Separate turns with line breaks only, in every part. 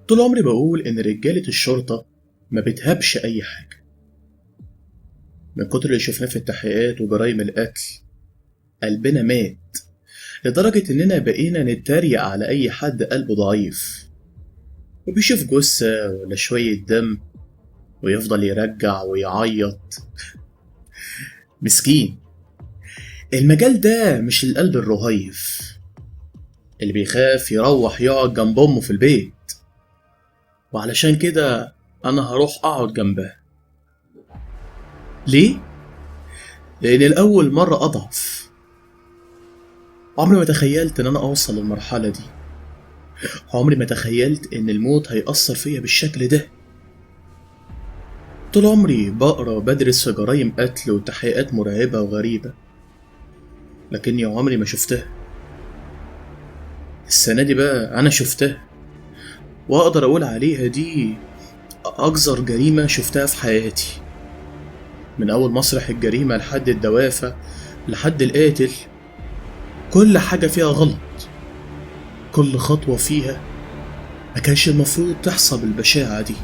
طول عمري بقول إن رجالة الشرطة ما بتهبش أي حاجة. من كتر اللي شفناه في التحقيقات وجرايم القتل قلبنا مات، لدرجة إننا بقينا نتريق على أي حد قلبه ضعيف وبيشوف جثة ولا شوية دم ويفضل يرجع ويعيط. مسكين. المجال ده مش القلب الرهيف اللي بيخاف يروح يقعد جنب أمه في البيت، وعلشان كده أنا هروح أقعد جنبها. ليه؟ لأن الأول مرة أضعف. عمري ما تخيلت إن أنا أوصل للمرحلة دي. عمري ما تخيلت إن الموت هيأثر فيا بالشكل ده. طول عمري بقرا وبدرس في جرايم قتل وتحقيقات مرعبة وغريبة، لكني عمري ما شفتها. السنة دي بقى أنا شفتها، وأقدر أقول عليها دي أقذر جريمة شفتها في حياتي. من أول مسرح الجريمة لحد الدوافع لحد القاتل، كل حاجة فيها غلط. كل خطوة فيها ما كانش المفروض تحصل بالبشاعة دي.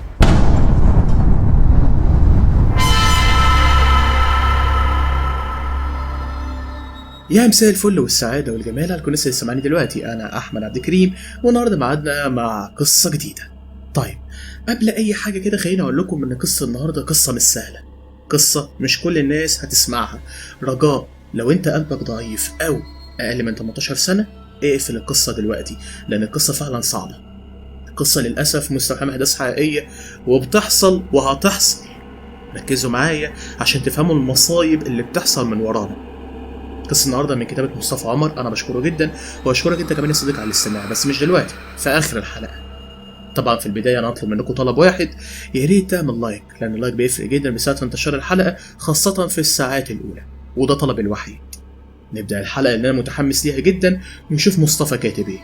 يا مساء الفل والسعادة والجمال على كل الناس اللي سامعاني دلوقتي. أنا أحمد عبد الكريم، والنهاردة معادنا مع قصة جديدة. طيب، قبل أي حاجة كده خليني أقول لكم إن قصة النهاردة قصة مش سهلة، قصة مش كل الناس هتسمعها. رجاء لو أنت قلبك ضعيف أو أقل من 18 سنة اقفل القصة دلوقتي، لأن القصة فعلا صعبة. القصة للأسف مستوحاة من أحداث حقيقية وبتحصل وهتحصل. ركزوا معايا عشان تفهموا المصايب اللي بتحصل من ورانا. قصة النهارده من كتابة مصطفى عمر، أنا بشكره جدا وأشكرك أنت كمان يا صديقي على الاستماع، بس مش دلوقتي، في آخر الحلقة. طبعا في البداية أنا أطلب منكم طلب واحد، يا ريت تعمل لايك، لأن اللايك بيفرق جدا بساعة انتشار الحلقة، خاصة في الساعات الأولى، وده طلب الوحيد. نبدأ الحلقة اللي أنا متحمس ليها جدا ونشوف مصطفى كاتب إيه.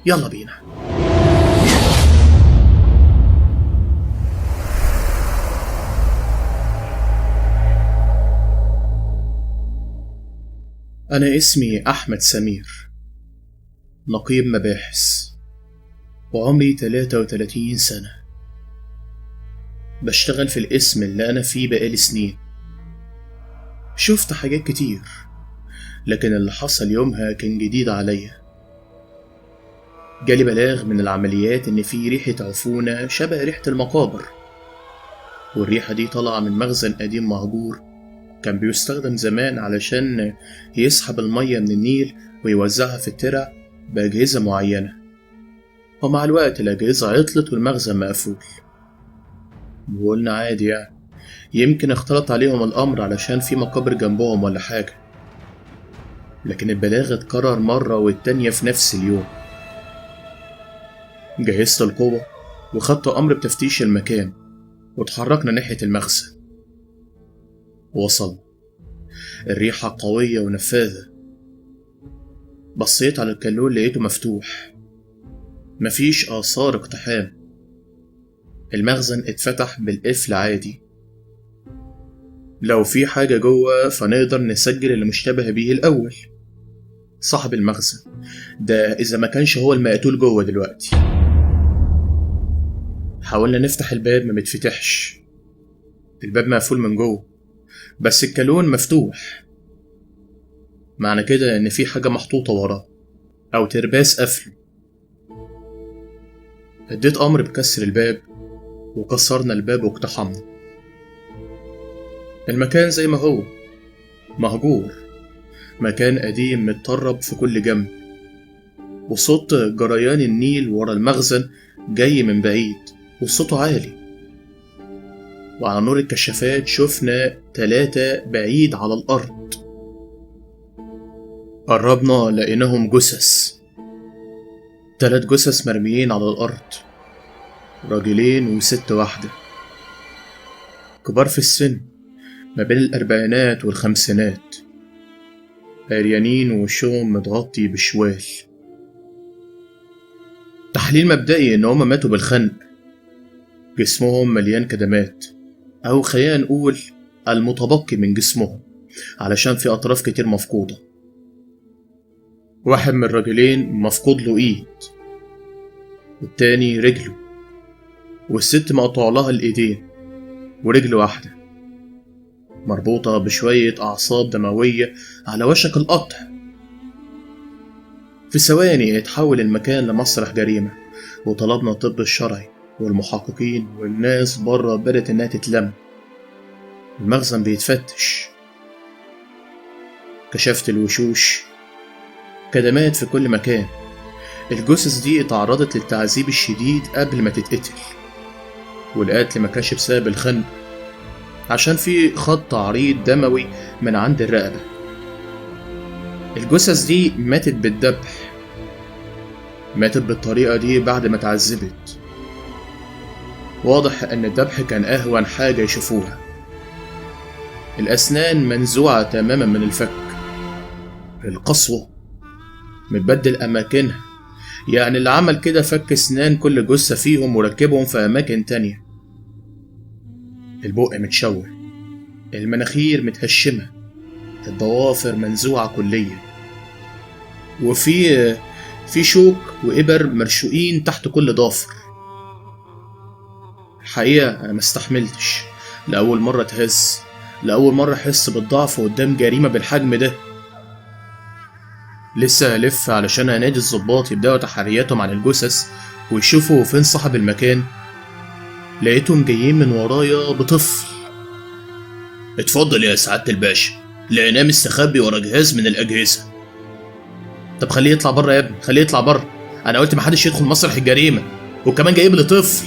يلا بينا. أنا اسمي أحمد سمير، نقيب مباحث، وعمري 33 سنة. بشتغل في الاسم اللي أنا فيه بقالي سنين. شفت حاجات كتير، لكن اللي حصل يومها كان جديد عليا. جالي بلاغ من العمليات إن في ريحة عفونة شبه ريحة المقابر، والريحة دي طالعة من مخزن قديم مهجور كان بيستخدم زمان علشان يسحب المية من النيل ويوزعها في الترع بأجهزة معينة، ومع الوقت الأجهزة عطلت والمخزن مقفول. وقلنا عادي يعني، يمكن اختلط عليهم الأمر علشان في مقابر جنبهم ولا حاجة. لكن البلاغ اتكرر مرة والتانية في نفس اليوم. جهزت القوة وخدت أمر بتفتيش المكان، واتحركنا ناحية المخزن. وصل الريحة قوية ونفاذة. بصيت على الكالون لقيته مفتوح، مفيش آثار اقتحام. المخزن اتفتح بالقفل عادي. لو في حاجة جوه فنقدر نسجل اللي مشتبه بيه الأول، صاحب المخزن ده، إذا ما كانش هو المقتول جوه دلوقتي. حاولنا نفتح الباب ما بيتفتحش، الباب مقفول من جوه، بس الكالون مفتوح. معنى كده إن في حاجة محطوطة وراه أو ترباس قفله. اديت أمر بكسر الباب وكسرنا الباب واقتحمنا. المكان زي ما هو مهجور، مكان قديم متطرب في كل جنب، وصوت جريان النيل ورا المخزن جاي من بعيد وصوته عالي. وعلى نور الكشافات شفنا 3 بعيد على الأرض. قربنا لقيناهم جثث، 3 جثث مرميين على الأرض، راجلين وست واحدة، كبار في السن، ما بين الأربعينات والخمسينات، عريانين ووشهم متغطي بشوال. تحليل مبدئي إن هما ماتوا بالخنق، جسمهم مليان كدمات، أو خلينا نقول المتبقي من جسمهم، علشان في أطراف كتير مفقودة. واحد من الراجلين مفقود له إيد، والتاني رجله، والست مقطوع لها الإيدين ورجل واحدة، مربوطة بشوية أعصاب دموية على وشك القطع. في ثواني اتحول المكان لمسرح جريمة، وطلبنا الطب الشرعي والمحققين والناس بره بدأت إنها تتلم. المخزن بيتفتش، كشفت الوشوش، كدمات في كل مكان. الجثث دي اتعرضت للتعذيب الشديد قبل ما تتقتل، والقتل ما كانش بسبب الخنق، عشان في خط عريض دموي من عند الرقبة. الجثث دي ماتت بالذبح، ماتت بالطريقة دي بعد ما اتعذبت. واضح ان الذبح كان اهون حاجة يشوفوها. الاسنان منزوعة تماما من الفك، القسوة متبدل اماكنها، يعني اللي عمل كده فك اسنان كل جثة فيهم وركبهم في اماكن تانية. البق متشوه، المناخير متهشمة، الضوافر منزوعة كليا، وفي شوك وإبر مرشوقين تحت كل ضافر. الحقيقة أنا مستحملتش، لأول مرة اتهز، لأول مرة أحس بالضعف قدام جريمة بالحجم ده. لسه هلف علشان أنادي الضباط يبدأوا تحرياتهم عن الجثث ويشوفوا فين صاحب المكان، لقيتهم جايين من ورايا بطفل. اتفضل يا سعادة الباشا، لقيناه مستخبي ورا جهاز من الأجهزة. طب خليه يطلع بره يا ابني، خليه يطلع بره، أنا قلت محدش يدخل مسرح الجريمة، وكمان جايب لي طفل.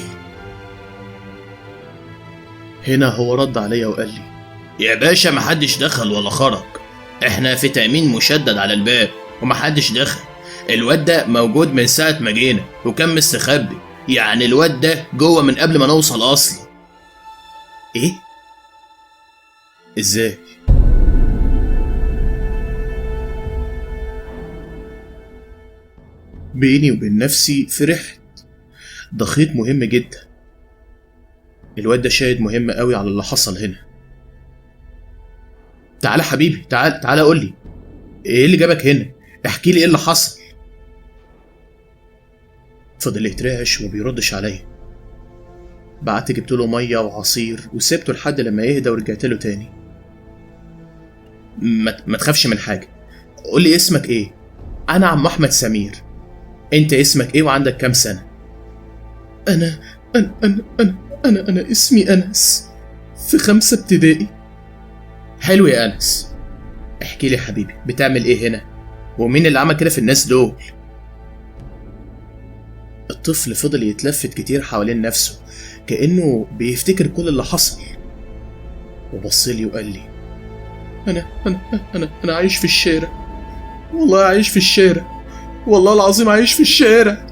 هنا هو رد عليا وقال لي: يا باشا محدش دخل ولا خرج، احنا في تأمين مشدد على الباب ومحدش دخل. الواد ده موجود من ساعة ما جينا وكان مستخبي، يعني الواد ده جوه من قبل ما نوصل أصلا. إيه؟ إزاي؟ بيني وبين نفسي فرحت، ده خيط مهم جدا. الواد ده شاهد مهم قوي على اللي حصل هنا. تعالى حبيبي، تعالى قول لي ايه اللي جابك هنا، احكي لي ايه اللي حصل. فضل يترعش ومبيردش عليا. بعت جبت له ميه وعصير وسبته لحد لما يهدى ورجعت له تاني. ما تخافش من حاجه، قول لي اسمك ايه؟ انا عم احمد سمير. انت اسمك ايه وعندك كام سنه؟ انا اسمي انس، في 5 ابتدائي. حلو يا انس، احكي لي يا حبيبي بتعمل ايه هنا، ومين اللي عمل كده في الناس دول؟ الطفل فضل يتلفت كتير حوالين نفسه كأنه بيفتكر كل اللي حصل، وبصلي وقال لي: أنا عايش في الشارع، والله عايش في الشارع، والله العظيم عايش في الشارع.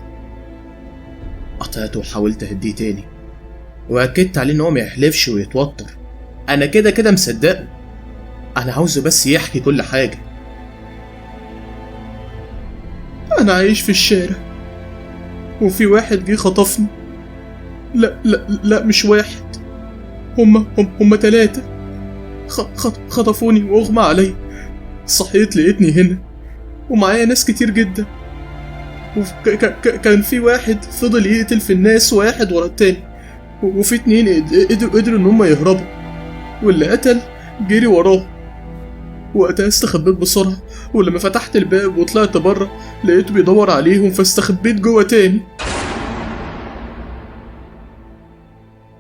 قطعته وحاولت أهديه تاني، وأكدت عليه إن هو ما يحلفش ويتوتر، أنا كده مصدقه، أنا عاوزه بس يحكي كل حاجة. أنا عايش في الشارع وفي واحد جه خطفني. لا مش واحد، هما 3 خطفوني واغمى علي. صحيت لقيتني هنا ومعايا ناس كتير جدا، كان في واحد فضل يقتل في الناس واحد ورا التاني، وفي 2 قدروا ان هما يهربوا، واللي قتل جري وراه. وقتها استخبيت بسرعة، ولما فتحت الباب وطلعت بره لقيته بيدور عليهم، فاستخبيت جوه تاني.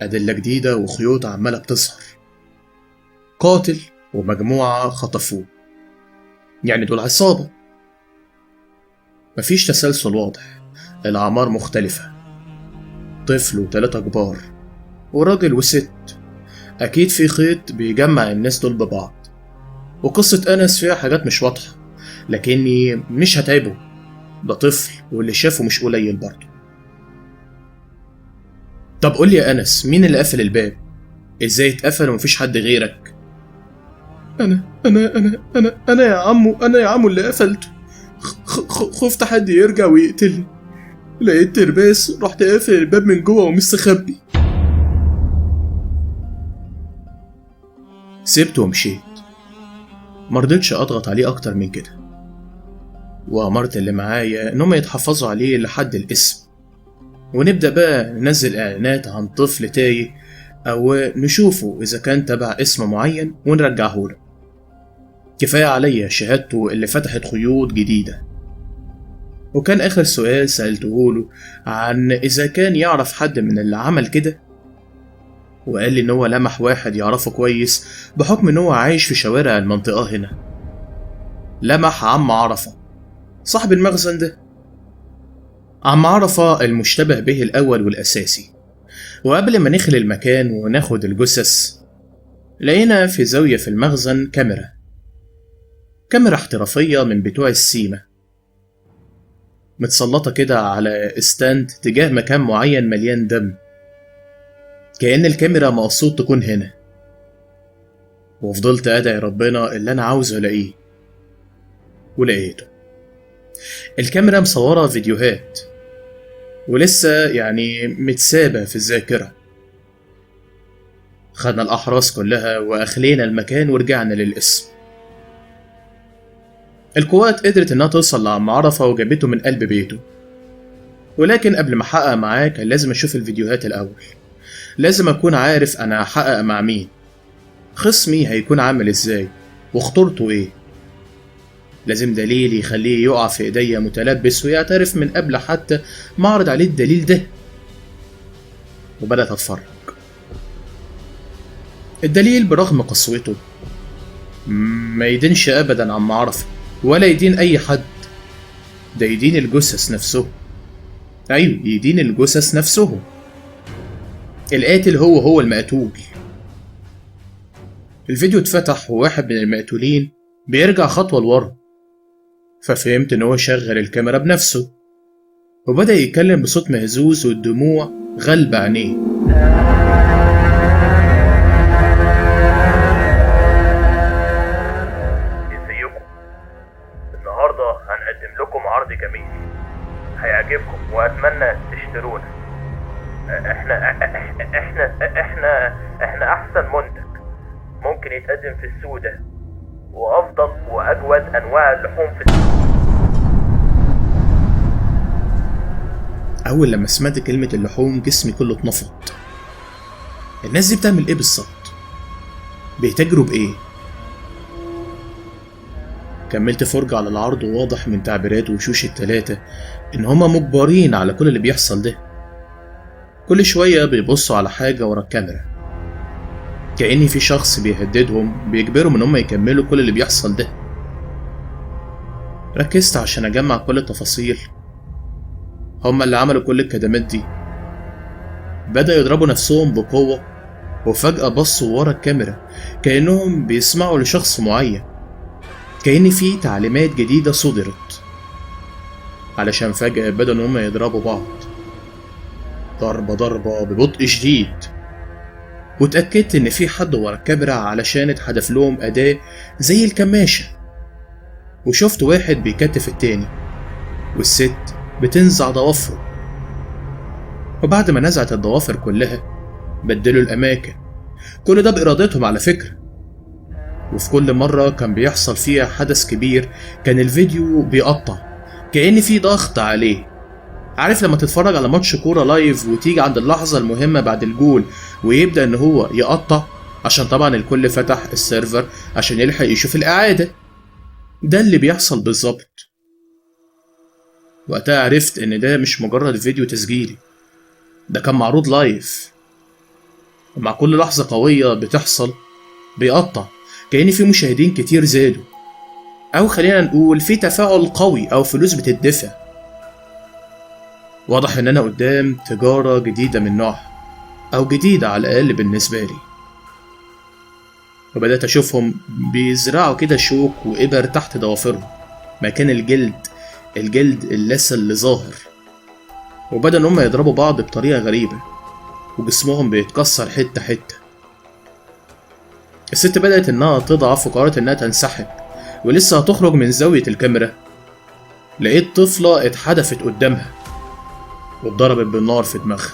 أدلة جديدة وخيوط عمالة بتظهر. قاتل ومجموعة خطفوه، يعني دول عصابة. مفيش تسلسل واضح، الأعمار مختلفة، طفل و3 كبار وراجل وست. أكيد في خيط بيجمع الناس دول ببعض. وقصة أنس فيها حاجات مش واضحة، لكني مش هتعبه، ده طفل واللي شافه مش قليل برضه. طب قولي يا أنس، مين اللي قفل الباب؟ إزاي اتقفل ومفيش حد غيرك؟ أنا يا عمو اللي قفلته. خفت حد يرجع ويقتلني، لقيت ترباس، رحت قافل الباب من جوه ومستخبي. سبته ومشيت، مرضتش أضغط عليه أكتر من كده، وأمرت اللي معايا إنهم يتحفظوا عليه لحد الاسم. ونبدأ بقى ننزل إعلانات عن طفل تايه أو نشوفه إذا كان تبع اسم معين ونرجعهوله. كفاية عليا شهادته اللي فتحت خيوط جديدة. وكان آخر سؤال سألتهوله عن إذا كان يعرف حد من اللي عمل كده، وقال لي إن هو لمح واحد يعرفه كويس بحكم إن هو عايش في شوارع المنطقة هنا. لمح عم عرفة صاحب المخزن ده، عم عرفة المشتبه به الأول والأساسي. وقبل ما نخلي المكان وناخد الجثث، لقينا في زاوية في المخزن كاميرا احترافية من بتوع السيما، متسلطة كده على استاند تجاه مكان معين مليان دم، كأن الكاميرا مقصود تكون هنا. وفضلت أدعي ربنا اللي أنا عاوزه ألاقيه، ولقيته. الكاميرا مصورة فيديوهات ولسه يعني متسابة في الذاكرة. خدنا الأحراس كلها وأخلينا المكان ورجعنا للقسم. القوات قدرت إنها توصل لعم عرفة وجابته من قلب بيته، ولكن قبل ما أحقق معاه كان لازم أشوف الفيديوهات الأول. لازم أكون عارف أنا هحقق مع مين، خصمي هيكون عامل إزاي، وخطورته إيه. لازم دليل يخليه يقع في إيديا متلبس ويعترف من قبل حتى ما أعرض عليه الدليل ده. وبدأت أتفرج. الدليل برغم قسوته ما يدينش أبدا عم عرفة ولا يدين أي حد، ده يدين الجثث نفسه. أيوه، يدين الجثث نفسه. القاتل هو المقتول. الفيديو اتفتح وواحد من المقتولين بيرجع خطوة لورا، ففهمت إن هو شغل الكاميرا بنفسه، وبدأ يتكلم بصوت مهزوز والدموع غلب عينيه.
ازيكم؟ النهارده هنقدم لكم عرض جميل هيعجبكم واتمنى تشترونا. احنا احسن منتج ممكن يتقدم في السوق ده، وافضل واجود انواع اللحوم في السوق.
أول لما سمعت كلمة اللحوم جسمي كله اتنفض. الناس دي بتعمل إيه بالظبط؟ بيتاجروا بإيه؟ كملت فرجة على العرض، وواضح من تعبيرات وشوش التلاتة إن هما مجبرين على كل اللي بيحصل ده. كل شوية بيبصوا على حاجة ورا الكاميرا، كأن في شخص بيهددهم بيجبرهم إن هما يكملوا كل اللي بيحصل ده. ركزت عشان أجمع كل التفاصيل. هما اللي عملوا كل الكدمات دي بدأوا يضربوا نفسهم بقوة، وفجأة بصوا ورا الكاميرا كأنهم بيسمعوا لشخص معين، كأن في تعليمات جديدة صدرت، علشان فجأة بدأوا إن هما يضربوا بعض ضربة ببطء شديد. واتأكدت إن في حد ورا الكاميرا علشان اتحدف لهم أداة زي الكماشة، وشفت واحد بيكتف التاني والست بتنزع ضوافره. وبعد ما نزعت الضوافر كلها بدلوا الأماكن، كل ده بإرادتهم على فكرة. وفي كل مرة كان بيحصل فيها حدث كبير كان الفيديو بيقطع، كأن في ضغط عليه. عارف لما تتفرج على ماتش كورة لايف وتيجي عند اللحظة المهمة بعد الجول ويبدأ ان هو يقطع، عشان طبعا الكل فتح السيرفر عشان يلحق يشوف الإعادة. ده اللي بيحصل بالظبط. وقتها عرفت ان ده مش مجرد فيديو تسجيلي، ده كان معروض لايف، ومع كل لحظة قوية بتحصل بيقطع، كأن في مشاهدين كتير زادوا، أو خلينا نقول في تفاعل قوي أو فلوس بتدفع. واضح إن أنا قدام تجارة جديدة من نوعها، أو جديدة على الأقل بالنسبة لي. وبدأت أشوفهم بيزرعوا كده شوك وإبر تحت ضوافرهم مكان الجلد اللثة اللي ظاهر، وبدأ إن هم يضربوا بعض بطريقة غريبة، وجسمهم بيتكسر حتة حتة. الست بدأت إنها تضعف وقررت إنها تنسحب، ولسه هتخرج من زاوية الكاميرا لقيت طفلة اتحدفت قدامها واتضربت بالنار في دماغها.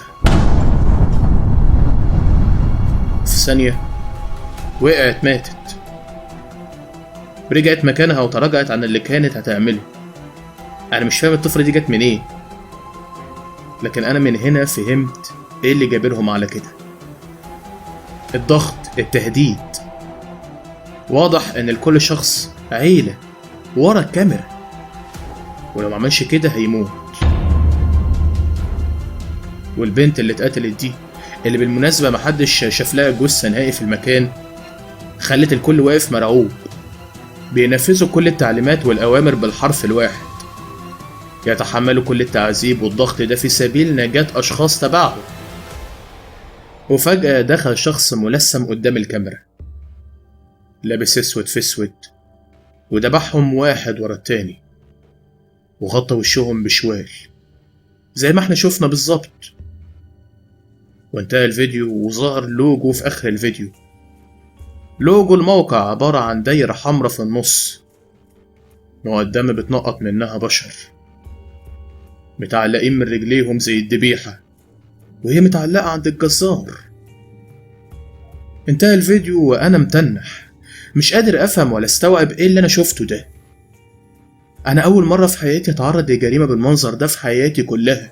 في ثانية وقعت ماتت، رجعت مكانها وتراجعت عن اللي كانت هتعمله. أنا مش فاهم الطفلة دي جت منين. لكن أنا من هنا فهمت إيه اللي جابرهم على كده. الضغط، التهديد. واضح إن لكل شخص عيلة ورا الكاميرا، ولو معملش كده هيموت. والبنت اللي اتقتلت دي، اللي بالمناسبة محدش شاف لها جثة نهائي في المكان، خلت الكل واقف مرعوب، بينفذوا كل التعليمات والأوامر بالحرف الواحد، يتحملوا كل التعذيب والضغط ده في سبيل نجاة أشخاص تبعهم. وفجأة دخل شخص ملثم قدام الكاميرا، لابس اسود في اسود، ودبحهم واحد ورا التاني، وغطى وشهم بشوال زي ما احنا شفنا بالظبط. وانتهى الفيديو وظهر لوجو في آخر الفيديو. لوجو الموقع عبارة عن دايرة حمرا في النص، مقدمة بتنقط منها بشر متعلقين من رجليهم زي الذبيحة، وهي متعلقة عند الجزار. انتهى الفيديو وأنا متنح، مش قادر أفهم ولا استوعب إيه اللي أنا شفته ده. أنا أول مرة في حياتي أتعرض لجريمة بالمنظر ده في حياتي كلها.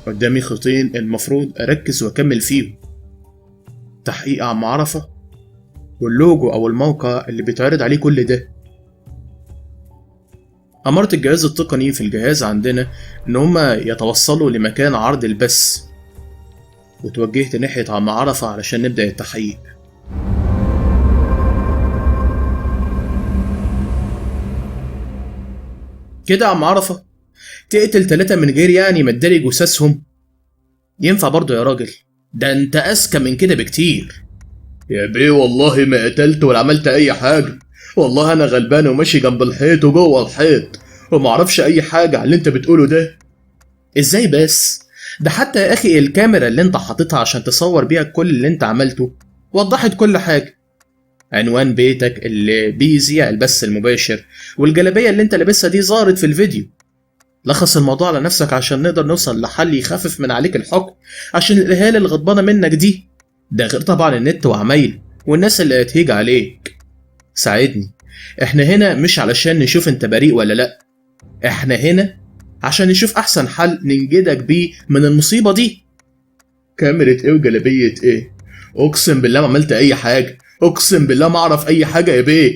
قدامي خطين المفروض أركز وأكمل فيهم: تحقيق عم عرفة، واللوجو أو الموقع اللي بيتعرض عليه كل ده. أمرت الجهاز التقني في الجهاز عندنا إن هما يتوصلوا لمكان عرض البث، وتوجهت ناحية عم عرفة علشان نبدأ التحقيق. كده عم عرفة تقتل 3 من غير يعني ما تداري جثثهم؟ ينفع برضه يا راجل؟ ده انت اذكى من كده بكتير. يا بيه والله ما قتلت ولا عملت اي حاجة، والله انا غلبان وماشي جنب الحيط وجوه الحيط ومعرفش اي حاجة على اللي انت بتقوله ده. ازاي بس؟ ده حتى يا اخي الكاميرا اللي انت حاططها عشان تصور بيها كل اللي انت عملته وضحت كل حاجة. عنوان بيتك اللي بيذيع البث المباشر والجلابية اللي انت لابسها دي ظهرت في الفيديو. لخص الموضوع على نفسك عشان نقدر نوصل لحل يخفف من عليك الحكم، عشان الاهالي الغضبانة منك دي، ده غير طبعا النت وعمايله والناس اللي هتهيج عليك. ساعدني، احنا هنا مش علشان نشوف انت بريء ولا لا، احنا هنا عشان نشوف احسن حل ننجدك بيه من المصيبة دي. كاميرا ايه وجلابية ايه؟ اقسم بالله ما عملت اي حاجة، اقسم بالله ما اعرف اي حاجة يا بيه.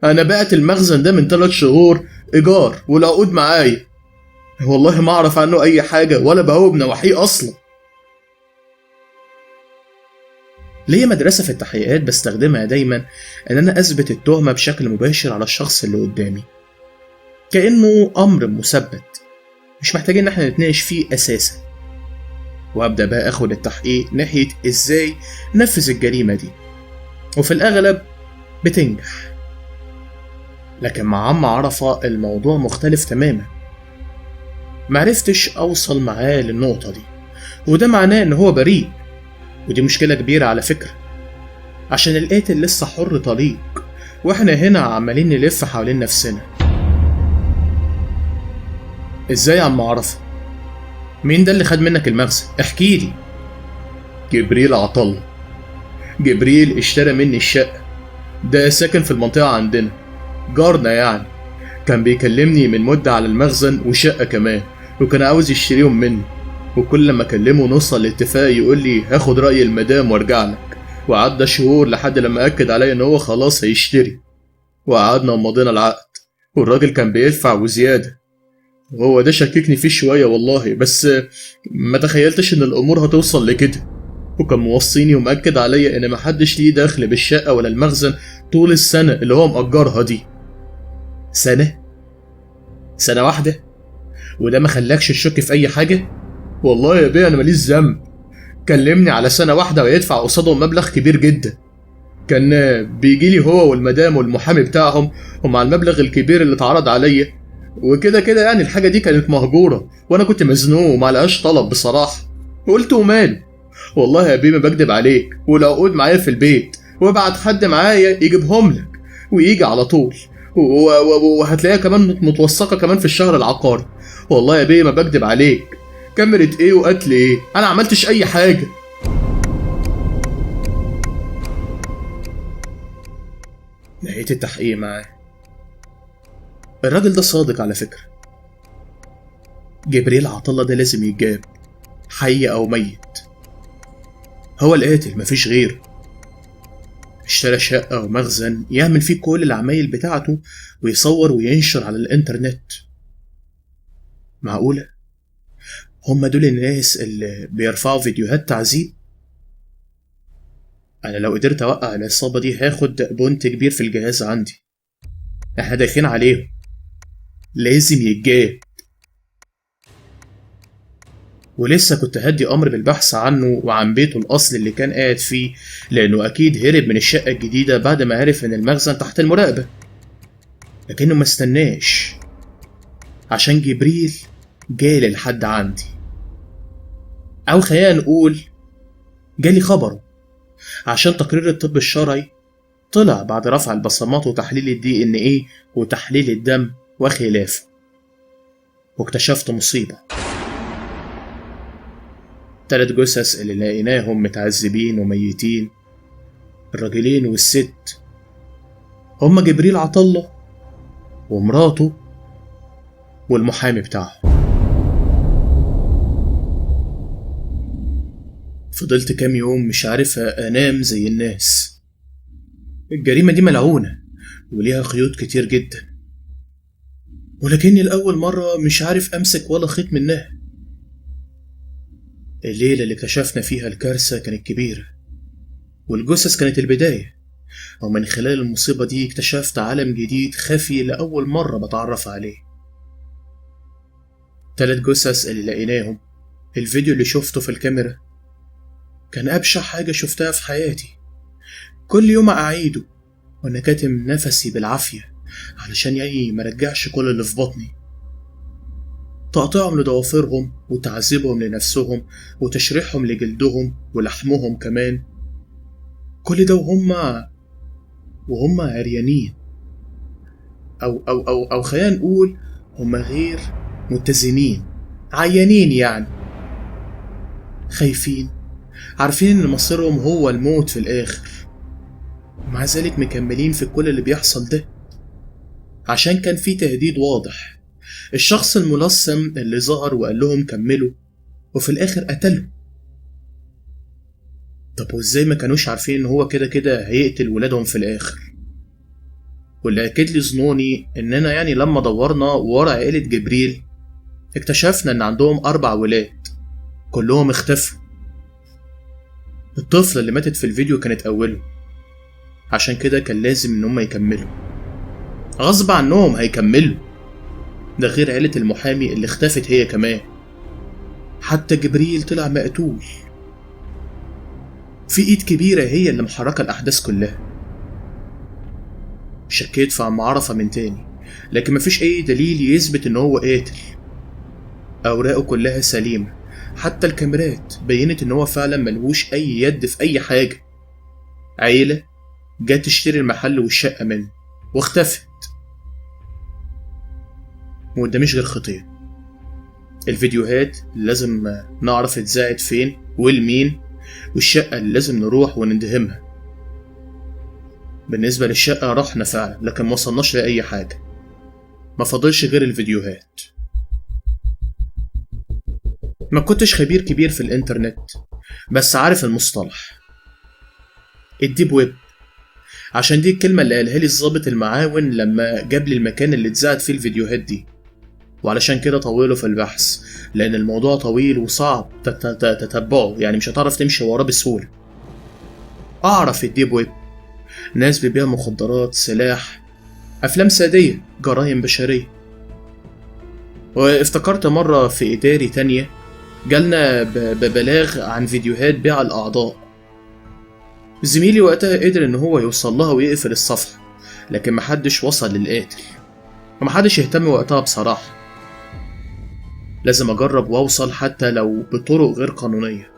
انا بعت المخزن ده من 3 شهور ايجار والعقود معايا، والله ما اعرف عنه اي حاجة ولا بهوب نواحيه اصلا. ليا مدرسة في التحقيقات بستخدمها دايما ان انا اثبت التهمة بشكل مباشر على الشخص اللي قدامي، كأنه امر مثبت مش محتاجين ان احنا نتناقش فيه اساسا، وابدأ بقى اخد التحقيق ناحية ازاي نفذ الجريمة دي، وفي الاغلب بتنجح. لكن مع عم عرفة الموضوع مختلف تماما، معرفتش اوصل معاه للنقطة دي، وده معناه ان هو بريء، ودي مشكلة كبيرة على فكرة، عشان القاتل لسه حر طليق واحنا هنا عمالين نلف حوالين نفسنا. ازاي يا عم عرفة؟ مين ده اللي خد منك المخزن؟ احكيلي. جبريل عطله. جبريل اشترى مني الشقة، ده ساكن في المنطقة عندنا، جارنا يعني. كان بيكلمني من مدة على المخزن وشقة كمان، وكان عاوز يشتريهم مني، وكل لما اكلمه نوصل لاتفاق يقول لي هاخد رأي المدام وارجع لك. وعدى شهور لحد لما اكد عليا ان هو خلاص هيشتري، وقعدنا ومضينا العقد، والراجل كان بيدفع وزيادة. هو ده شككني فيه شوية والله، بس ما تخيلتش ان الامور هتوصل لكده. وكان موصيني ومأكد عليا ان محدش ليه دخل بالشقة ولا المخزن طول السنة اللي هو مأجرها دي. سنة واحدة؟ وده ما خلاكش تشك في اي حاجة؟ والله يا بيه انا ماليش ذنب. كلمني على سنة واحدة ويدفع قصادهم مبلغ كبير جدا، كان بيجيلي هو والمدام والمحامي بتاعهم ومع المبلغ الكبير اللي اتعرض عليا، وكده كده يعني الحاجة دي كانت مهجورة وانا كنت مزنوق ومعلقاش طلب بصراحة، وقلت وماله. والله يا بيه ما بكدب عليك، والعقود معايا في البيت، وابعت حد معايا يجيبهم لك ويجي على طول، وهتلاقيها كمان متوثقة كمان في الشهر العقاري. والله يا بيه ما بكدب عليك. كاميرا ايه وقتل ايه؟ انا عملتش اي حاجة. نهاية التحقيق معاه. الراجل ده صادق على فكرة، جبريل عطله ده لازم يتجاب، حي أو ميت. هو القاتل مفيش غيره. اشترى شقة ومخزن يعمل فيه كل العمايل بتاعته ويصور وينشر على الإنترنت. معقولة؟ هما دول الناس اللي بيرفعوا فيديوهات تعذيب؟ أنا لو قدرت أوقع العصابة دي هاخد بونت كبير في الجهاز عندي. احنا دايخين عليهم، لازم يتجاب. ولسه كنت هدي أمر بالبحث عنه وعن بيته الأصل اللي كان قاعد فيه، لأنه أكيد هرب من الشقة الجديدة بعد ما عرف إن المخزن تحت المراقبة. لكنه ما استناش، عشان جبريل جالي لحد عندي، أو خلينا نقول جالي خبره، عشان تقرير الطب الشرعي طلع بعد رفع البصمات وتحليل الدي ان ايه وتحليل الدم وخلافه. واكتشفت مصيبة. 3 جثث اللي لقيناهم متعذبين وميتين، الراجلين والست، هما جبريل عطله ومراته والمحامي بتاعه. فضلت كام يوم مش عارف انام زي الناس. الجريمة دي ملعونة وليها خيوط كتير جدا، ولكني لأول مرة مش عارف أمسك ولا خيط منها. الليلة اللي اكتشفنا فيها الكارثة كانت كبيرة، والجثث كانت البداية، ومن خلال المصيبة دي اكتشفت عالم جديد خفي لأول مرة بتعرف عليه. 3 جثث اللي لقيناهم، الفيديو اللي شفته في الكاميرا كان أبشع حاجة شفتها في حياتي. كل يوم أعيده وأنا كاتم نفسي بالعافية علشان يعني مرجعش كل اللي في بطني. تقطيعهم لضوافرهم وتعذيبهم لنفسهم وتشريحهم لجلدهم ولحمهم كمان، كل ده وهم عريانين، أو خلينا نقول هم غير متزنين، عيانين يعني، خايفين، عارفين إن مصيرهم هو الموت في الآخر، ومع ذلك مكملين في كل اللي بيحصل ده عشان كان في تهديد واضح. الشخص الملثم اللي ظهر وقال لهم كملوا وفي الآخر قتلهم. طب وازاي ما كانوش عارفين ان هو كده كده هيقتل ولادهم في الآخر؟ واللي أكد لي ظنوني إننا يعني لما دورنا ورا عائلة جبريل اكتشفنا إن عندهم 4 ولاد كلهم اختفوا. الطفلة اللي ماتت في الفيديو كانت أوله، عشان كده كان لازم إن هم يكملوا، غصب عنهم هيكملوا. ده غير عيلة المحامي اللي اختفت هي كمان. حتى جبريل طلع مقتول. في ايد كبيرة هي اللي محركة الأحداث كلها. شكيت في عم عرفة من تاني، لكن مفيش أي دليل يثبت إن هو قاتل. أوراقه كلها سليمة، حتى الكاميرات بينت إن هو فعلا ملهوش أي يد في أي حاجة. عيلة جات تشتري المحل والشقة منه واختفت، وقداميش غير خطين. الفيديوهات اللي لازم نعرف اتذاعت فين والمين، والشقة اللي لازم نروح وندهمها. بالنسبة للشقة رحنا فعلا، لكن ما وصلناش لأي حاجة، ما فاضلش غير الفيديوهات. ما كنتش خبير كبير في الانترنت، بس عارف المصطلح الديب ويب، عشان دي الكلمة اللي قالها لي الضابط المعاون لما جاب لي المكان اللي اتذاعت فيه الفيديوهات دي. وعلشان كده طوله في البحث، لأن الموضوع طويل وصعب تتبعه، يعني مش هتعرف تمشي وراه بسهولة. أعرف الديب ويب، ناس بيبيع مخدرات، سلاح، أفلام سادية، جرائم بشرية. وافتكرت مرة في إداري تانية جالنا ببلاغ عن فيديوهات بيع الأعضاء. زميلي وقتها قدر إن هو يوصل لها ويقفل الصفحة، لكن محدش وصل للقاتل، ومحدش يهتم وقتها بصراحة. لازم أجرب وأوصل حتى لو بطرق غير قانونية.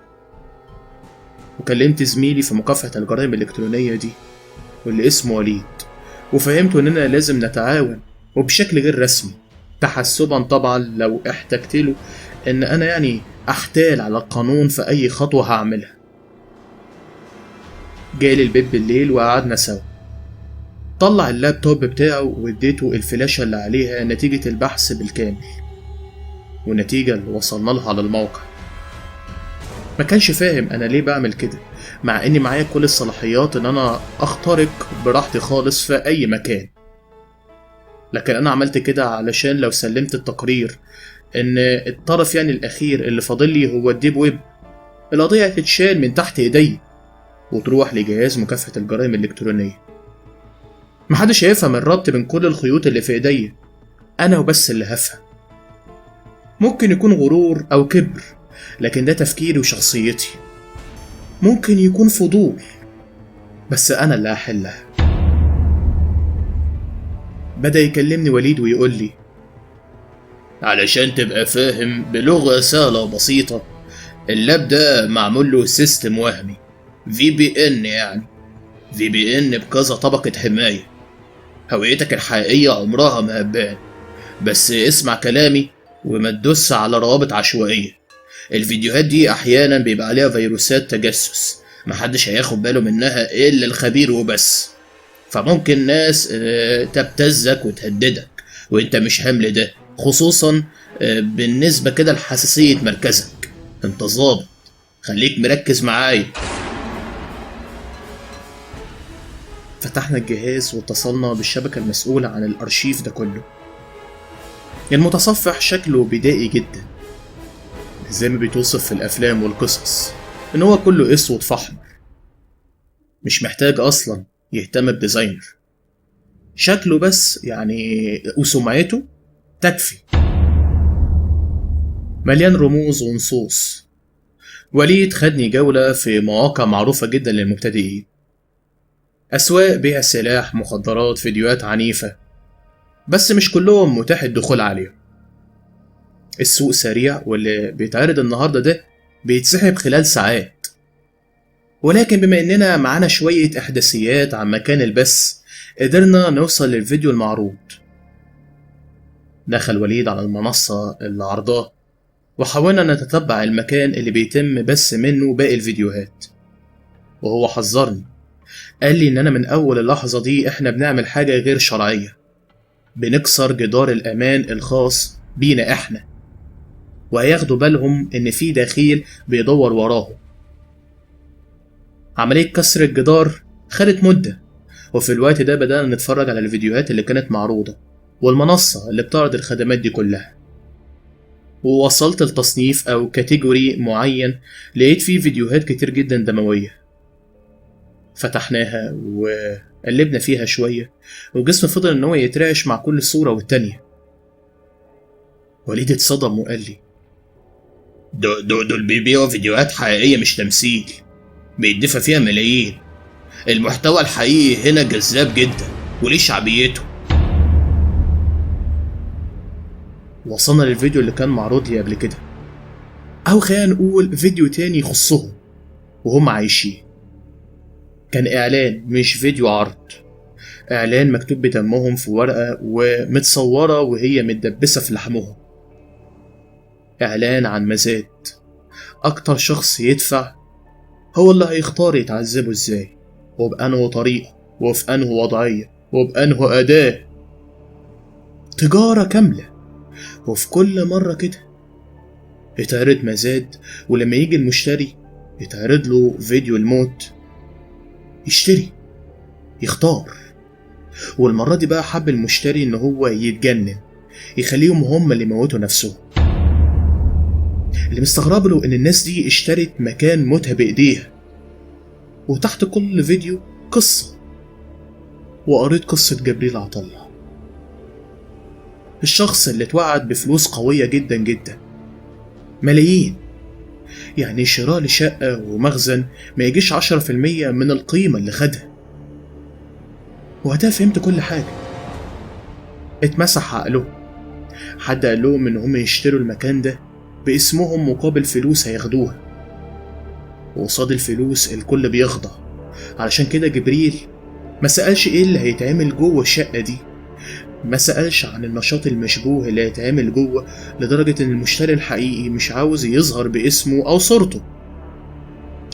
وكلمت زميلي في مكافحة الجرائم الإلكترونية دي واللي اسمه وليد، وفهمته إننا لازم نتعاون وبشكل غير رسمي، تحسبا طبعا لو احتجت له إن أنا يعني أحتال على القانون في أي خطوة هعملها. جالي البيت بالليل وقعدنا سوا. طلع اللابتوب بتاعه واديته الفلاشة اللي عليها نتيجة البحث بالكامل. والنتيجة اللي وصلنا لها على الموقع. ما كانش فاهم أنا ليه بعمل كده، مع إني معايا كل الصلاحيات إن أنا أخترق براحتي خالص في أي مكان. لكن أنا عملت كده علشان لو سلمت التقرير إن الطرف الأخير اللي فاضل لي هو الديب ويب، القضية هتتشال من تحت إيدي وتروح لجهاز مكافحة الجرائم الإلكترونية. محدش هيفهم الربط بين كل الخيوط اللي في إيدي، أنا وبس اللي هفهم. ممكن يكون غرور أو كبر، لكن ده تفكيري وشخصيتي. ممكن يكون فضول، بس أنا اللي هحلها. بدأ يكلمني وليد ويقول لي: علشان تبقى فاهم بلغة سهلة وبسيطة، اللاب ده معمول له سيستم وهمي VPN، يعني VPN بكذا طبقة حماية. هويتك الحقيقية عمرها ما هتبان، بس اسمع كلامي وما تدوس على روابط عشوائية. الفيديوهات دي أحيانا بيبقى عليها فيروسات تجسس، محدش هياخد باله منها إلا الخبير وبس، فممكن ناس تبتزك وتهددك وانت مش حمل ده، خصوصا بالنسبة كده لحساسية مركزك. انت ظابط، خليك مركز معايا. فتحنا الجهاز واتصلنا بالشبكة المسؤولة عن الأرشيف ده كله. المتصفح شكله بدائي جدا، زي ما بيتوصف في الأفلام والقصص، إن هو كله أسود فحمر، مش محتاج أصلا يهتم بديزاينر. شكله بس وسمعته تكفي. مليان رموز ونصوص. وليد خدني جولة في مواقع معروفة جدا للمبتدئين، أسواق بيع سلاح، مخدرات، فيديوهات عنيفة، بس مش كلهم متاح الدخول عليهم. السوق سريع، واللي بيتعرض النهاردة ده بيتسحب خلال ساعات. ولكن بما إننا معانا شوية إحداثيات عن مكان البث، قدرنا نوصل للفيديو المعروض. دخل وليد على المنصة اللي عرضاه، وحاولنا نتتبع المكان اللي بيتم بث منه باقي الفيديوهات. وهو حذرني، قال لي إننا من أول اللحظة دي إحنا بنعمل حاجة غير شرعية، بنكسر جدار الأمان الخاص بينا إحنا، وهياخدوا بالهم إن في دخيل بيدور وراهم. عملية كسر الجدار خدت مدة، وفي الوقت ده بدأنا نتفرج على الفيديوهات اللي كانت معروضة والمنصة اللي بتعرض الخدمات دي كلها. ووصلت لتصنيف أو كاتيجوري معين، لقيت فيه فيديوهات كتير جدا دموية. فتحناها وقلبنا فيها شوية، وجسمي فضل إن هو يترعش مع كل صورة والتانية. وليد اتصدم وقال لي: دول بيبيعوا فيديوهات حقيقية مش تمثيل، بيدفع فيها ملايين. المحتوى الحقيقي هنا جذاب جدا وليه شعبيته. وصلنا للفيديو اللي كان معروض لي قبل كده، أو خلينا نقول فيديو تاني يخصهم وهم عايشين. كان إعلان مش فيديو عرض، إعلان مكتوب بدمهم في ورقة ومتصورة وهي متدبسة في لحمهم. إعلان عن مزاد، أكتر شخص يدفع هو اللي هيختار يتعذبه إزاي، وبأنه طريقة، وفي أنه وضعية، وبأنه أداة. تجارة كاملة. وفي كل مرة كده يتعرض مزاد، ولما يجي المشتري يتعرض له فيديو الموت، يشتري، يختار. والمرة دي بقى حب المشتري إن هو يتجنن، يخليهم هم اللي يموتوا نفسهم. اللي مستغرب له إن الناس دي اشترت مكان موتها بإيديها. وتحت كل فيديو قصة، وقريت قصة جبريل عطلة، الشخص اللي اتوعد بفلوس قوية جدا جدا، ملايين. شراء لشقة ومخزن ما يجيش 10% من القيمة اللي خدها. وهذا فهمت كل حاجة. اتمسح عقله. حد قال لهم ان هم يشتروا المكان ده باسمهم مقابل فلوس هياخدوها، وقصاد الفلوس الكل بيخضع. علشان كده جبريل ما سألش ايه اللي هيتعمل جوه الشقة دي، ما سألش عن النشاط المشبوه اللي هيتعمل جوه، لدرجة ان المشتري الحقيقي مش عاوز يظهر باسمه او صورته،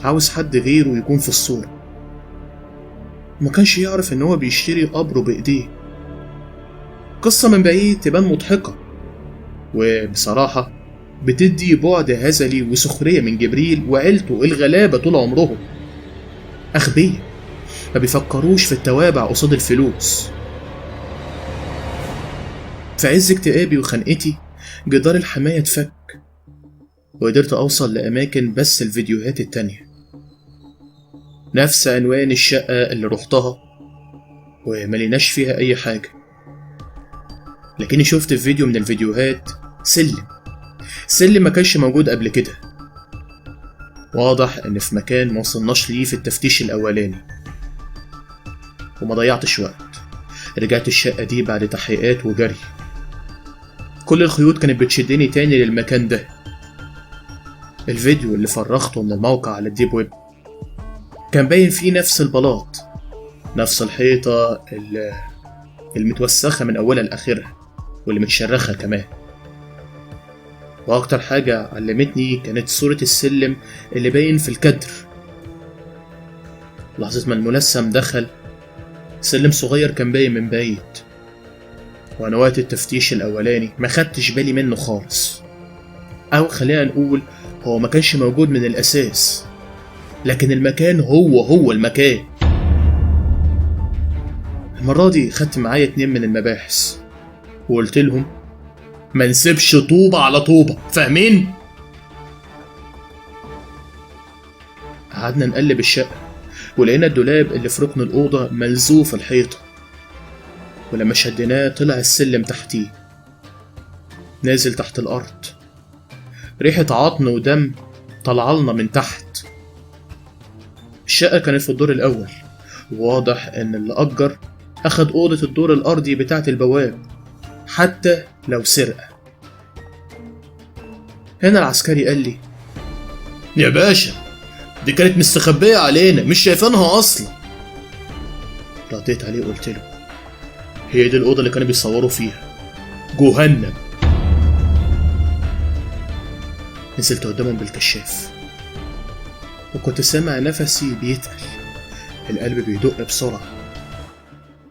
عاوز حد غيره يكون في الصورة. ما كانش يعرف ان هو بيشتري قبره بايديه. قصة من بعيد تبان مضحكة، وبصراحة بتدي بعد هزلي وسخرية من جبريل وعيلته الغلابة طول عمرهم. أغبياء ما بيفكروش في التوابع قصاد الفلوس. في عز اكتئابي وخنقتي جدار الحماية اتفك، وقدرت أوصل لأماكن بس الفيديوهات التانية، نفس عنوان الشقة اللي روحتها ومليناش فيها أي حاجة. لكني شفت في فيديو من الفيديوهات سلم ما كانش موجود قبل كده. واضح إن في مكان موصلناش ليه في التفتيش الأولاني. وما ضيعتش وقت، رجعت الشقة دي بعد تحقيقات وجري. كل الخيوط كانت بتشدني تاني للمكان ده. الفيديو اللي فرغته من الموقع على الديب ويب كان باين فيه نفس البلاط، نفس الحيطة المتوسخة من أولها لآخرها واللي متشرخة كمان. وأكتر حاجة علمتني كانت صورة السلم اللي باين في الكادر. لحظة ما الملثم دخل، سلم صغير كان باين من بعيد، وأنا وقت التفتيش الأولاني ما خدتش بالي منه خالص، أو خلينا نقول هو ما كانش موجود من الأساس، لكن المكان هو المكان. المرة دي خدت معايا 2 من المباحث وقلت لهم ما نسيبش طوبة على طوبة، فاهمين؟ قعدنا نقلب الشقة ولقينا الدولاب اللي في ركن الأوضة ملزوق في الحيطة، ولما شدناه طلع السلم تحتيه نازل تحت الأرض. ريحة عطن ودم طلعلنا من تحت. الشقة كانت في الدور الأول، وواضح إن اللي أجر أخد أوضة الدور الأرضي بتاعة البواب حتى لو سرقة. هنا العسكري قال لي يا باشا دي كانت مستخبية علينا، مش شايفينها أصلا. رديت عليه وقلت له هي دي الأوضة اللي كانوا بيصوروا فيها، جهنم. نزلت قدامهم بالكشاف وكنت سامع نفسي بيتقل، القلب بيدق بسرعة،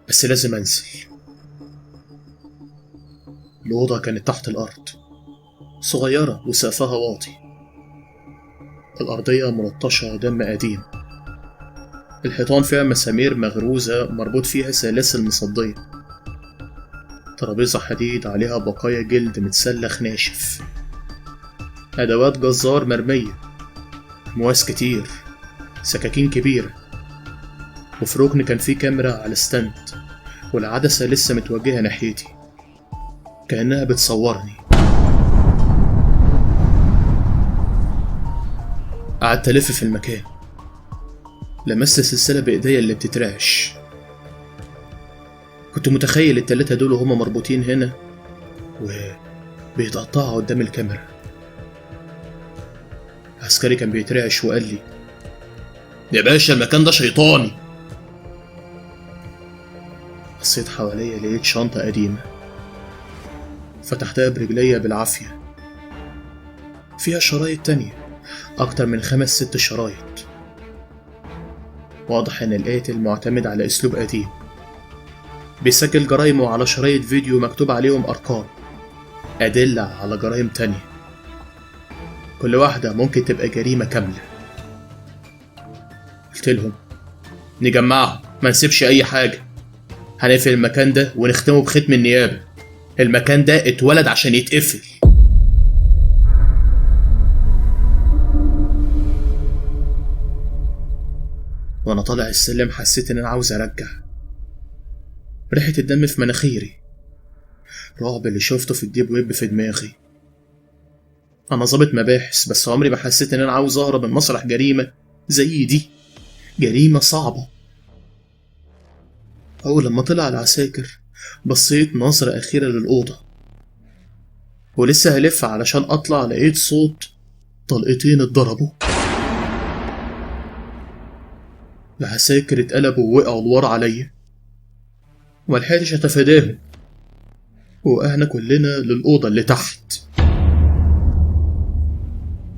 بس لازم أنزل. الأوضة كانت تحت الأرض، صغيرة وسقفها واطي، الأرضية ملطشة دم قديم، الحيطان فيها مسامير مغروزة مربوط فيها سلاسل مصدية، ترابيزة حديد عليها بقايا جلد متسلخ ناشف، أدوات جزار مرمية، مواس كتير، سكاكين كبيرة، وفي ركن كان فيه كاميرا على ستاند والعدسة لسه متوجهة ناحيتي كأنها بتصورني. قعدت ألف في المكان، لمست السلسلة بإيديا اللي بتترعش. كنت متخيل ال3 دول وهما مربوطين هنا وبيتقطعوا قدام الكاميرا. عسكري كان بيترعش وقال لي يا باشا المكان ده شيطاني. بصيت حواليا لقيت شنطة قديمة، فتحتها برجليا بالعافية، فيها شرايط تانية، أكتر من 5-6 شرايط. واضح إن القاتل معتمد على أسلوب قديم، بيسجل جرايمه على شرايط فيديو مكتوب عليهم أرقام، أدلة على جرايم تانية، كل واحدة ممكن تبقى جريمة كاملة. قلت لهم نجمعهم، ما نسيبش أي حاجة، هنقفل المكان ده ونختمه بختم النيابة، المكان ده اتولد عشان يتقفل. وانا طالع السلم حسيت ان انا عاوز ارجع، ريحة الدم في مناخيري، رعب اللي شفته في الديب ويب في دماغي. انا ظابط مباحث، بس عمري ما حسيت ان انا عاوز اهرب من مسرح جريمة زي دي، جريمة صعبة. اول لما طلع العساكر بصيت نظرة اخيرة للأوضة، ولسه هلف علشان اطلع لقيت صوت طلقتين اتضربوا. العساكر اتقلبوا ووقعوا لورا عليا، ملحقتش اتفاداهم، وقعنا كلنا للأوضة اللي تحت.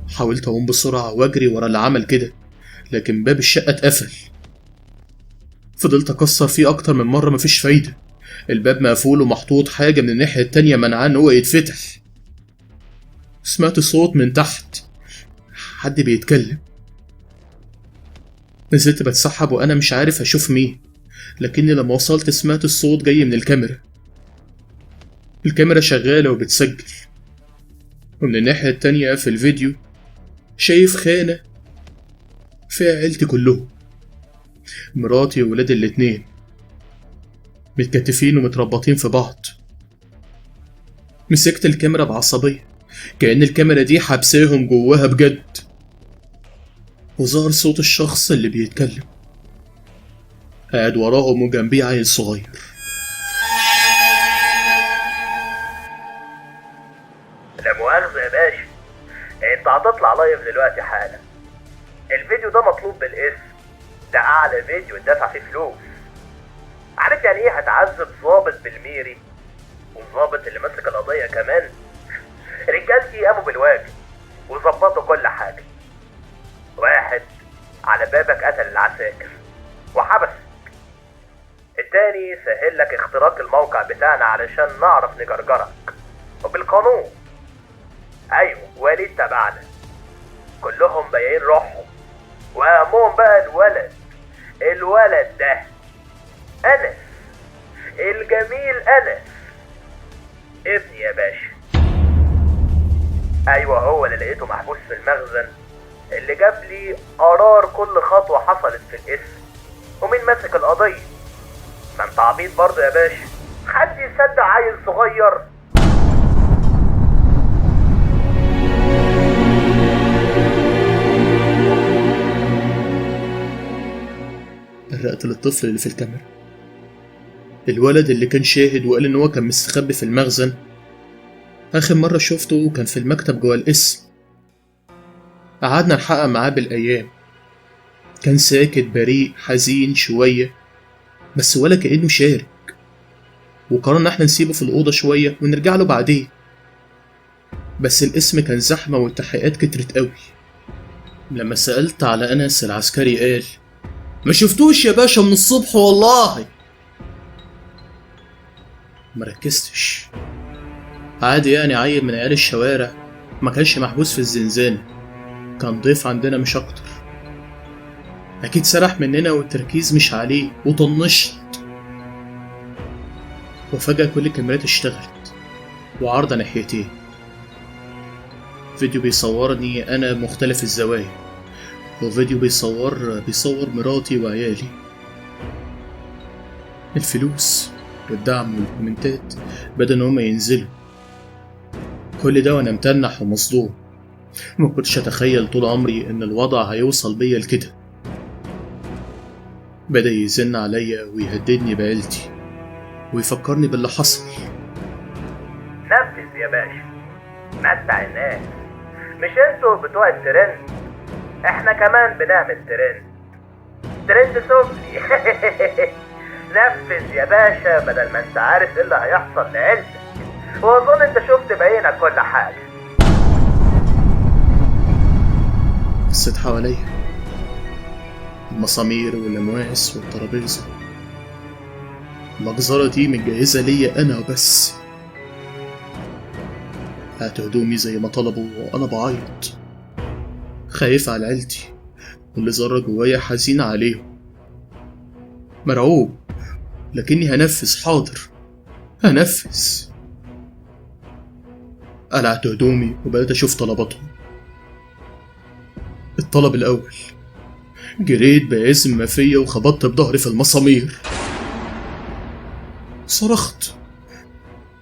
حاولت اقوم بسرعة واجري ورا اللي عمل كده، لكن باب الشقة اتقفل. فضلت اكسر فيه اكتر من مرة، مفيش فايدة، الباب مقفول ومحطوط حاجة من الناحية التانية منعاه ان هو يتفتح. سمعت صوت من تحت، حد بيتكلم. نزلت بتسحب وأنا مش عارف أشوف مين، لكني لما وصلت سمعت الصوت جاي من الكاميرا. الكاميرا شغالة وبتسجل، ومن الناحية التانية في الفيديو شايف خانة فيها عيلتي كلهم، مراتي وولادي الاتنين متكتفين ومتربطين في بعض. مسكت الكاميرا بعصبية كأن الكاميرا دي حبساهم جواها بجد، وظهر صوت الشخص اللي بيتكلم قاعد وراهم وجنبيه عيل صغير.
لا مؤاخذة يا باشا، انت هتطلع لايف دلوقتي حالا. الفيديو ده مطلوب بالاسم، ده اعلى فيديو اتدفع فيه فلوس. عارف يعني ايه هتعذب ظابط بالميري والظابط اللي ماسك القضية كمان؟ رجالتي قاموا بالواجب وظبطوا كل حاجة. واحد على بابك قتل العساكر وحبسك، التاني سهل لك اختراق الموقع بتاعنا علشان نعرف نجرجرك وبالقانون. ايوه وليد تبعنا، كلهم بايعين روحهم، واهمهم بقى الولد ده انس الجميل، انس ابني يا باشا. ايوه هو اللي لقيته محبوس في المخزن، اللي جاب لي قرار كل خطوة حصلت في الاسم ومين ماسك القضية. ما انت عبيط برضه يا باشا، حد يصدق عيل صغير؟
برقت للطفل اللي في الكاميرا، الولد اللي كان شاهد وقال ان هو كان مستخبي في المخزن. اخر مرة شفته كان في المكتب جوه القسم، قعدنا نحقق معاه بالايام. كان ساكت بريء حزين شوية بس ولا كأنه شارك، وقررنا احنا نسيبه في الأوضة شوية ونرجع له بعدين. بس القسم كان زحمة والتحقيقات كترت قوي. لما سألت على أنس العسكري قال ما شفتوش يا باشا من الصبح والله. مركزتش، عادي يعني عيل من عيال الشوارع، ما كانش محبوس في الزنزانة، كان ضيف عندنا مش أكتر. أكيد سرح مننا والتركيز مش عليه وطنشت. وفجأة كل الكاميرات اشتغلت وعارضة ناحيتين، فيديو بيصورني أنا مختلف الزوايا، وفيديو بيصور مراتي وعيالي. الفلوس والدعم والكومنتات بدأوا إن هما ينزلوا، كل ده وأنا متنح ومصدوم. ما كنتش أتخيل طول عمري إن الوضع هيوصل بيا لكده. بدأ يزن عليا ويهددني بعيلتي ويفكرني باللي حصل.
نفذ يا باشا، متع الناس، مش انتوا بتوع الترند، احنا كمان بنعمل ترند سفلي. نفذ يا باشا بدل ما انت عارف ايه اللي هيحصل لعيلتك، واظن انت شفت بعينك كل حاجة.
بصيت حواليا، المسامير والأمواس والترابيزة، المجزرة دي متجهزة ليا أنا وبس. هات هدومي زي ما طلبوا وأنا بعيط، خايف على عيلتي واللي ذرة جوايا حزين عليهم، مرعوب لكني هنفذ. حاضر هنفذ. قلعت هدومي وبدأت أشوف طلباتهم. الطلب الأول، جريت بعزم ما فيا وخبطت بظهري في المسامير، صرخت.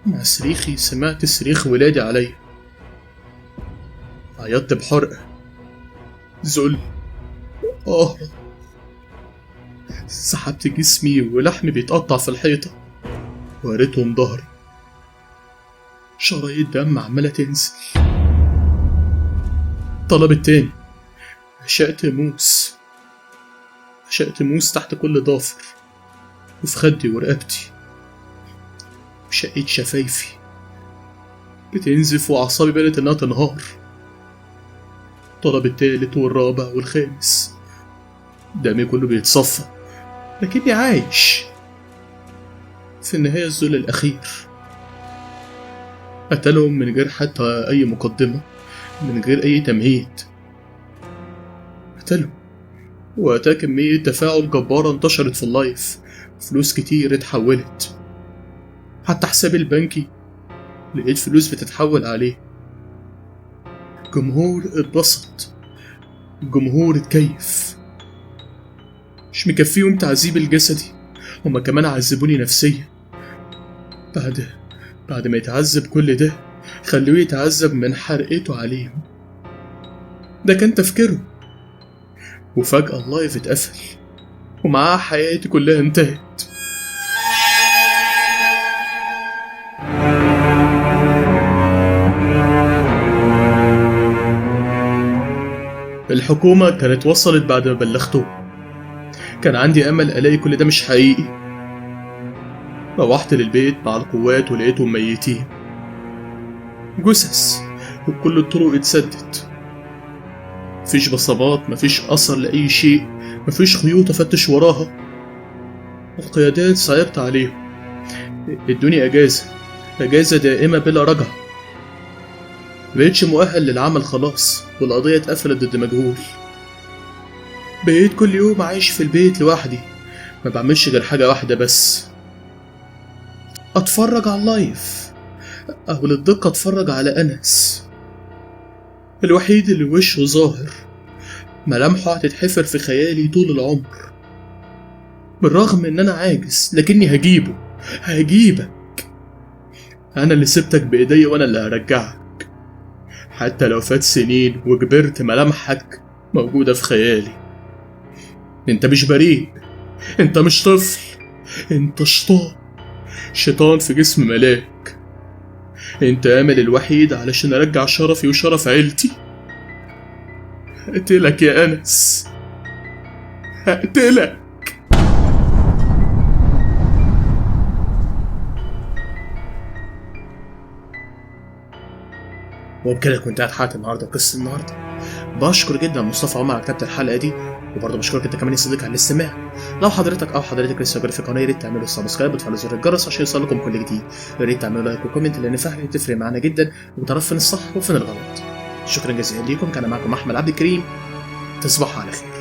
مع صريخي سمعت صريخ ولادي عليا، عيطت بحرقة، ذل، سحبت جسمي ولحمي بيتقطع في الحيطة، وقريتهم ظهري، شرايط دم عمالة تنزل. الطلب التاني، عشقت موس تحت كل ضافر وفي خدي ورقبتي، وشقيت شفايفي بتنزف وأعصابي بدأت إنها تنهار. الطلب التالت والرابع والخامس، دمي كله بيتصفى لكني عايش. في النهاية الذل الأخير، قتلهم من غير حتى أي مقدمة. من غير أي تمهيد. قتله. وقتها كمية تفاعل جبارة انتشرت في اللايف، فلوس كتير اتحولت، حتى حسابي البنكي لقيت فلوس بتتحول عليه. جمهور اتبسط، الجمهور اتكيف. مش مكفيهم تعذيب الجسدي، هما كمان عذبوني نفسيا. بعد ما يتعذب كل ده خلوه يتعذب من حرقته عليهم. ده كان تفكيره. وفجأة اللايف اتقفل ومعاه حياتي كلها انتهت. الحكومة كانت وصلت بعد ما بلغتهم. كان عندي أمل ألاقي كل ده مش حقيقي. روحت للبيت مع القوات ولقيتهم ميتين، جثث وكل الطرق اتسدت. مفيش بصمات، مفيش أثر لأي شيء، مفيش خيوط أفتش وراها. القيادات صعبت عليهم، ادوني أجازة دائمة بلا رجعة. مبقتش مؤهل للعمل خلاص، والقضية اتقفلت ضد مجهول. بقيت كل يوم عايش في البيت لوحدي، ما بعملش غير حاجة واحدة بس، اتفرج على اللايف، او للدقة اتفرج على أنس، الوحيد اللي وشه ظاهر، ملامحه هتتحفر في خيالي طول العمر. بالرغم ان انا عاجز لكني هجيبك. انا اللي سبتك بايدي وانا اللي هرجعك، حتى لو فات سنين وكبرت ملامحك موجودة في خيالي. انت مش بريء، انت مش طفل، انت شيطان في جسم ملاك. انت امل الوحيد علشان ارجع شرفي وشرف عيلتي. هقتلك يا انس، هقتلك. وبكده كنت قاعد حلقة النهارده وقصة النهارده. بشكر جدا مصطفى عمر على كتابة الحلقة دي، وبرضه بشكرك انت كمان يا صديقي على الاستماع. لو حضرتك لسه جديد في القناة يا ريت تعملوا سبسكرايب وتفعلوا زر الجرس عشان يوصلكم كل جديد. يا ريت تعملوا لايك وكومنت لان فعلا بتفرق معانا جدا وبتعرف فين الصح وفين الغلط. شكرا جزيلا ليكم، كان معكم احمد عبد الكريم. تصبحوا على خير.